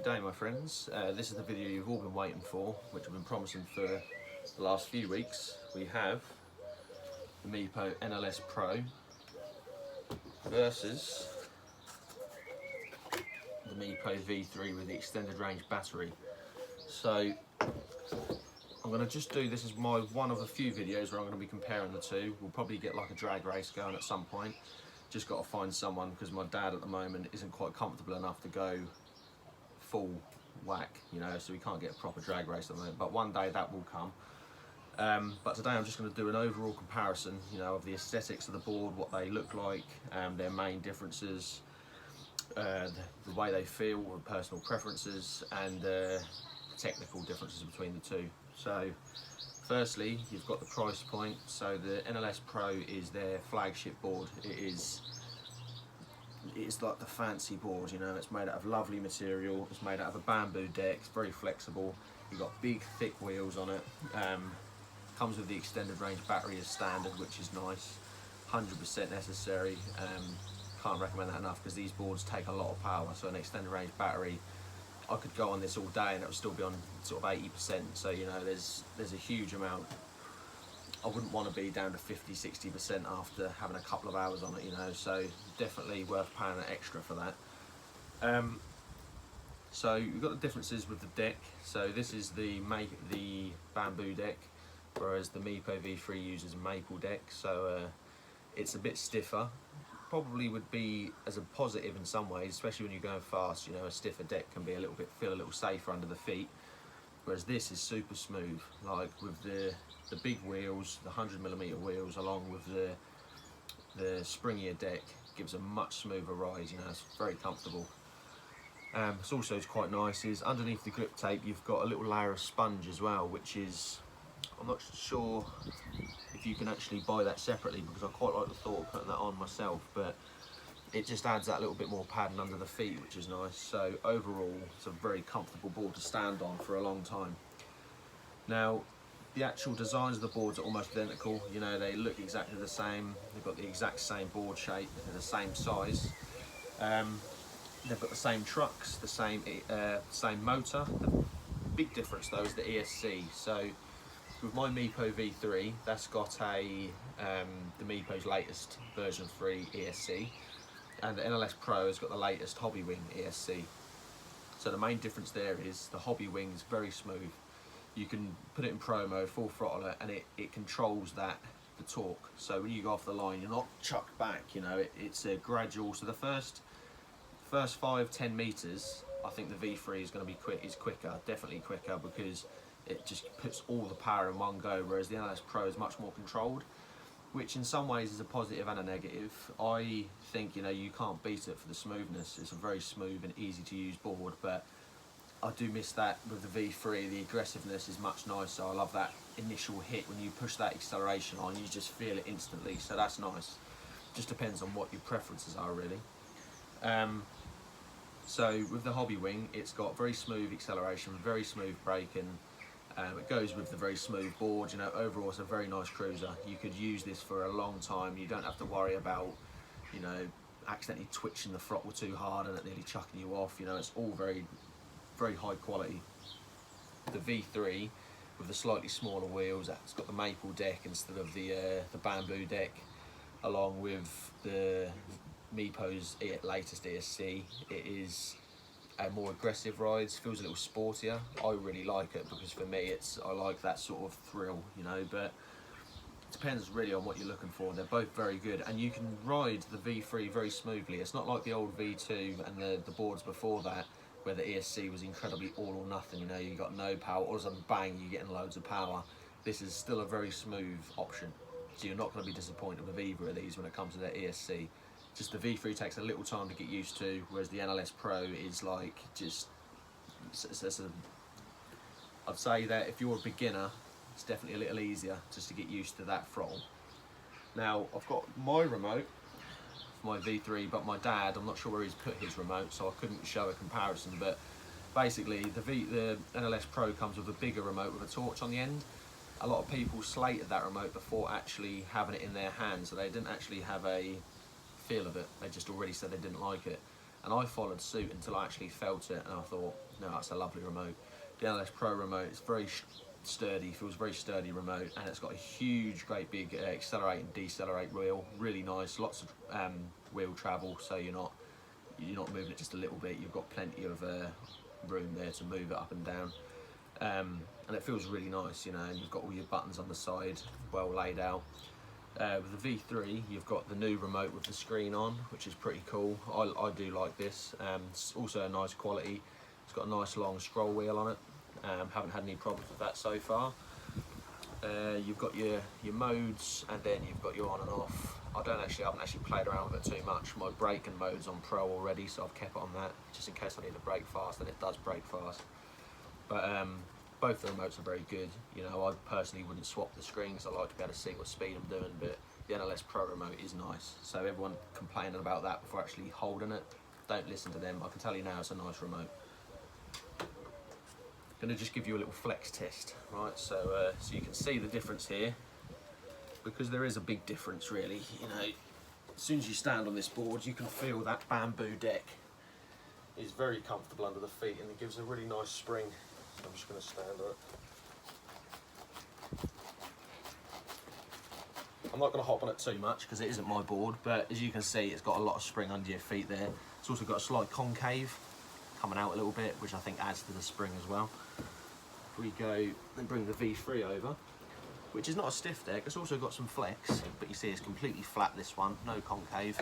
Good day, my friends. This is the video you've all been waiting for, which I've been promising for the last few weeks. We have the MEEPO NLS Pro versus the MEEPO V3 with the extended range battery. So I'm going to just do this as my one of a few videos where I'm going to be comparing the two. We'll probably get like a drag race going at some point. Just got to find someone because my dad at the moment isn't quite comfortable enough to go full whack, you know, so we can't get a proper drag race at the moment, but one day that will come. But today I'm just going to do an overall comparison, you know, of the aesthetics of the board, what they look like, their main differences, the way they feel, personal preferences, and technical differences between the two. So firstly, you've got the price point. So the NLS Pro is their flagship board. It's like the fancy board, you know. It's made out of lovely material. It's made out of a bamboo deck. It's very flexible. You've got big, thick wheels on it. Comes with the extended range battery as standard, which is nice. 100% necessary. Can't recommend that enough because these boards take a lot of power. So an extended range battery, I could go on this all day and it would still be on sort of 80%. So you know, there's a huge amount. I wouldn't want to be down to 50–60% after having a couple of hours on it, you know, so definitely worth paying an extra for that. So you've got the differences with the deck. So this is the bamboo deck, whereas the MEEPO V3 uses a maple deck, so it's a bit stiffer. Probably would be as a positive in some ways, especially when you're going fast. You know, a stiffer deck can be feel a little safer under the feet, whereas this is super smooth, like with the big wheels, the 100mm wheels, along with the springier deck, gives a much smoother ride. You know, it's very comfortable. It's also quite nice is underneath the grip tape you've got a little layer of sponge as well, which is, I'm not sure if you can actually buy that separately because I quite like the thought of putting that on myself, but it just adds that little bit more padding under the feet, which is nice. So overall, it's a very comfortable board to stand on for a long time. Now, the actual designs of the boards are almost identical. You know, they look exactly the same. They've got the exact same board shape, they're the same size. They've got the same trucks, the same motor. The big difference though is the ESC. So with my MEEPO V3, that's got the MEEPO's latest version 3 ESC, and the NLS Pro has got the latest Hobby Wing ESC. So the main difference there is the Hobby Wing is very smooth. You can put it in pro mode, full throttle it, and it controls the torque. So when you go off the line, you're not chucked back, you know, it's a gradual. So the first 5–10 meters, I think the V3 is going to be quicker, definitely quicker, because it just puts all the power in one go, whereas the NLS Pro is much more controlled, which in some ways is a positive and a negative. I think, you know, you can't beat it for the smoothness. It's a very smooth and easy to use board, but I do miss that with the V3. The aggressiveness is much nicer. I love that initial hit when you push that acceleration on, you just feel it instantly, so that's nice. Just depends on what your preferences are, really. So with the Hobby Wing, it's got very smooth acceleration, very smooth braking. It goes with the very smooth board. You know, overall it's a very nice cruiser. You could use this for a long time. You don't have to worry about, you know, accidentally twitching the throttle too hard and it nearly chucking you off. You know, it's all very high quality. The V3 with the slightly smaller wheels, it's got the maple deck instead of the bamboo deck, along with the MEEPO's latest ESC. It is a more aggressive ride, feels a little sportier. I really like it because for me I like that sort of thrill, you know, but it depends really on what you're looking for. They're both very good, and you can ride the V3 very smoothly. It's not like the old V2 and the boards before that, where the ESC was incredibly all or nothing. You know, you got no power, all of a sudden bang, you're getting loads of power. This is still a very smooth option, so you're not going to be disappointed with either of these when it comes to their ESC. Just the V3 takes a little time to get used to, whereas the NLS Pro is like I'd say that if you're a beginner, it's definitely a little easier just to get used to that throttle. Now I've got my remote for my V3, but my dad, I'm not sure where he's put his remote, so I couldn't show a comparison. But basically the NLS Pro comes with a bigger remote with a torch on the end. A lot of people slated that remote before actually having it in their hands, so they didn't actually have a feel of it. They just already said they didn't like it. and I followed suit until I actually felt it, and I thought, no, that's a lovely remote. The NLS Pro remote is very sturdy, feels very sturdy remote, and it's got a huge, great big accelerate and decelerate wheel, really nice, lots of wheel travel, so you're not moving it just a little bit, you've got plenty of room there to move it up and down. And it feels really nice, you know, and you've got all your buttons on the side, well laid out. With the V3, you've got the new remote with the screen on, which is pretty cool. I do like this. It's also a nice quality. It's got a nice long scroll wheel on it. Haven't had any problems with that so far. You've got your modes, and then you've got your on and off. I haven't actually played around with it too much. My braking mode's on Pro already, so I've kept it on that, just in case I need to brake fast, and it does brake fast. But both the remotes are very good. You know, I personally wouldn't swap the screens. I like to be able to see what speed I'm doing, but the NLS Pro remote is nice. So everyone complaining about that before actually holding it, don't listen to them. I can tell you now, it's a nice remote. Going to just give you a little flex test, right? So you can see the difference here, because there is a big difference, really. You know, as soon as you stand on this board, you can feel that bamboo deck is very comfortable under the feet, and it gives a really nice spring. So I'm just going to stand on it. I'm not going to hop on it too much because it isn't my board, but as you can see, it's got a lot of spring under your feet there. It's also got a slight concave coming out a little bit, which I think adds to the spring as well. If we go and bring the V3 over, which is not a stiff deck, it's also got some flex, but you see it's completely flat, this one, no concave.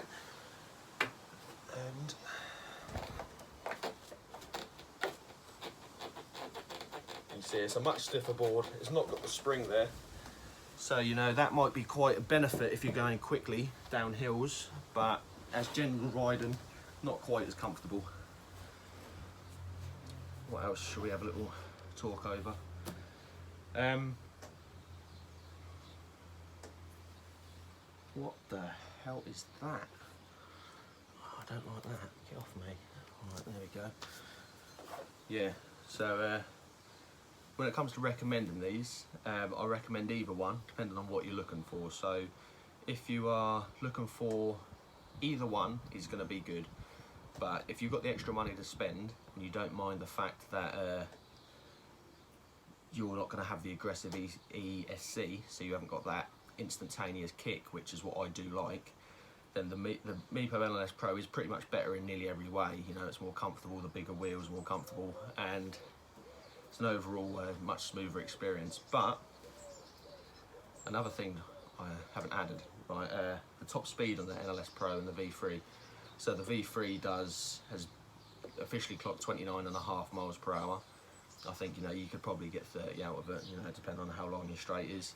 And you see it's a much stiffer board, it's not got the spring there. So, you know, that might be quite a benefit if you're going quickly down hills, but as general riding, not quite as comfortable. What else should we have a little talk over? What the hell is that? Oh, I don't like that. Get off me. Alright, there we go. Yeah, so when it comes to recommending these, I recommend either one, depending on what you're looking for. So if you are looking for either one, is going to be good. But if you've got the extra money to spend, and you don't mind the fact that you're not going to have the aggressive ESC, so you haven't got that instantaneous kick, which is what I do like, then the MEEPO NLS Pro is pretty much better in nearly every way. You know, it's more comfortable, the bigger wheels are more comfortable, and it's an overall much smoother experience. But another thing I haven't added, right, the top speed on the NLS Pro and the V3. So the V3 has officially clocked 29.5 miles per hour. I think, you know, you could probably get 30 out of it, you know, depending on how long your straight is.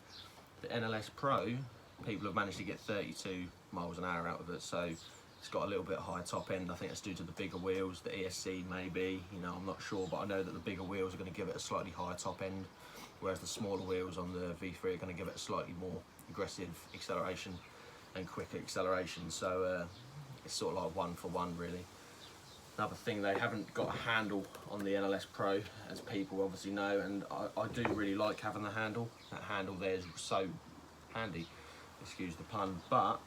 The NLS Pro, people have managed to get 32 miles an hour out of it, so it's got a little bit higher top end. I think that's due to the bigger wheels, the ESC maybe, you know, I'm not sure, but I know that the bigger wheels are going to give it a slightly higher top end, whereas the smaller wheels on the V3 are going to give it a slightly more aggressive acceleration and quicker acceleration. So it's sort of like one for one, really. Another thing, they haven't got a handle on the NLS Pro, as people obviously know, and I do really like having the handle. That handle there is so handy, excuse the pun, but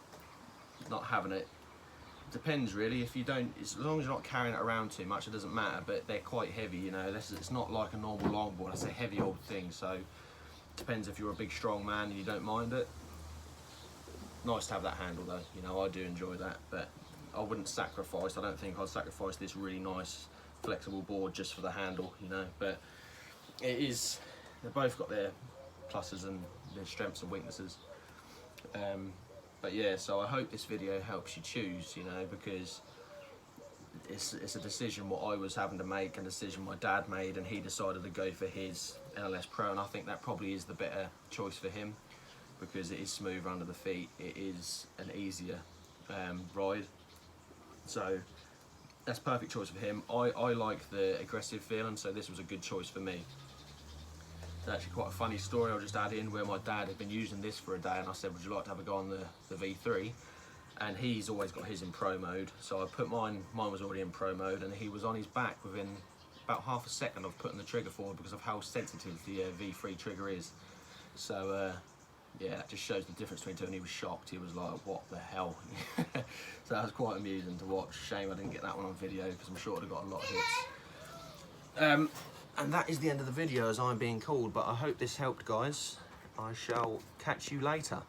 not having it depends really. If you don't, as long as you're not carrying it around too much, it doesn't matter, but they're quite heavy, you know. It's not like a normal longboard, it's a heavy old thing, so depends if you're a big strong man and you don't mind it. Nice to have that handle though, you know, I do enjoy that, but I wouldn't sacrifice, I don't think I'd sacrifice this really nice flexible board just for the handle, you know. But it is, they've both got their pluses and their strengths and weaknesses. But yeah, so I hope this video helps you choose, you know, because it's a decision what I was having to make, a decision my dad made, and he decided to go for his NLS Pro, and I think that probably is the better choice for him, because it is smoother under the feet, it is an easier ride. So that's a perfect choice for him. I like the aggressive feeling, so this was a good choice for me. It's actually quite a funny story I'll just add in, where my dad had been using this for a day, and I said, would you like to have a go on the V3? And he's always got his in Pro mode, so I put mine was already in Pro mode, and he was on his back within about half a second of putting the trigger forward, because of how sensitive the V3 trigger is. So yeah, that just shows the difference between two, and he was shocked. He was like, what the hell? So that was quite amusing to watch. Shame I didn't get that one on video, because I'm sure I'd have got a lot of hits. And that is the end of the video, as I'm being called, but I hope this helped, guys. I shall catch you later.